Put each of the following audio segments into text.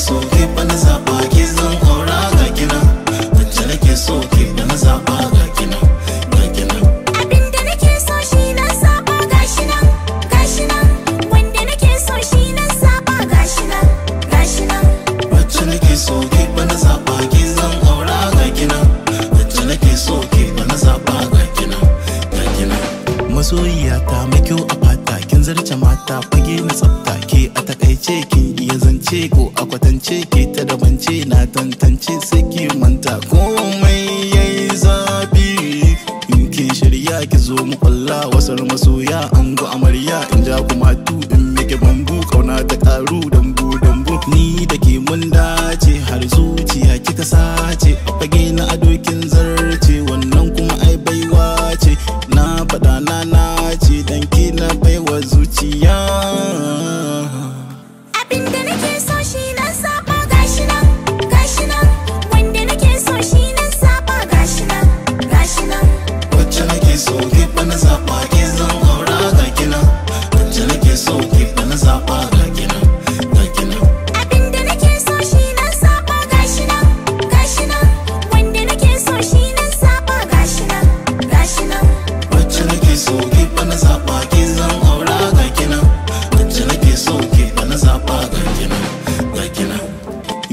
so ke bana zaba ke zan aura ga kina. Wacce nake so ke bana zaba ga kina, ga kina. Abinda nake so shi na zaba gashi nan, gashi nan. Wanda nake so shi na zaba gashi nan, gashi nan. Wacce nake so ke bana zaba ke zan aura ga kina. Wacce nake so ke bana zaba ga kina, ga kina. Masoyiya ta mai kyau a fata, kin zarce mata fage na tsafta. Ke a takaice kin iya zance ko a kwatance, ke ta dabance na tantance sai ki manta komai yayi zafi. In kin shirya ki zo mu kwalla wasar masoya ango amarya, in ja kuma tu in miki bambu kauna ta karu dambu dambu. Ni da ke mun dace har zuciya kika sace, a fage na ado kin zarce wannan kuma ai baiwa ce. Na faɗa na ce dan ki na baiwa zuciya. Abinda nake so shi na zaba gashi nan, gashi nan. Wanda nake so shi na zaba gashi nan, gashi nan. Wacce nake so ke bana zaba ke zan aura ga kina. Wacce nake so ke bana zaba ga kina, ga kina. Abinda nake so shi na zaba gashi nan, gashi nan. Wanda nake so shi na zaba gashi nan, gashi nan. Wacce nake so ke bana zaba ke zan aura ga kina. Wacce nake so ke bana zaba ga kina, ga kina.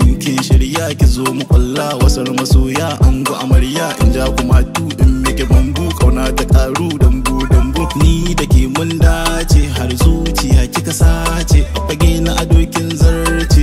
In kin shirya ki zo mu kwalla wasar masoya ango amarya, in ja kuma tu in miki bambu kauna ta karu dambu dambu. Ni da ke mun dace har zuciya kika sace, a fage na ado kin zarce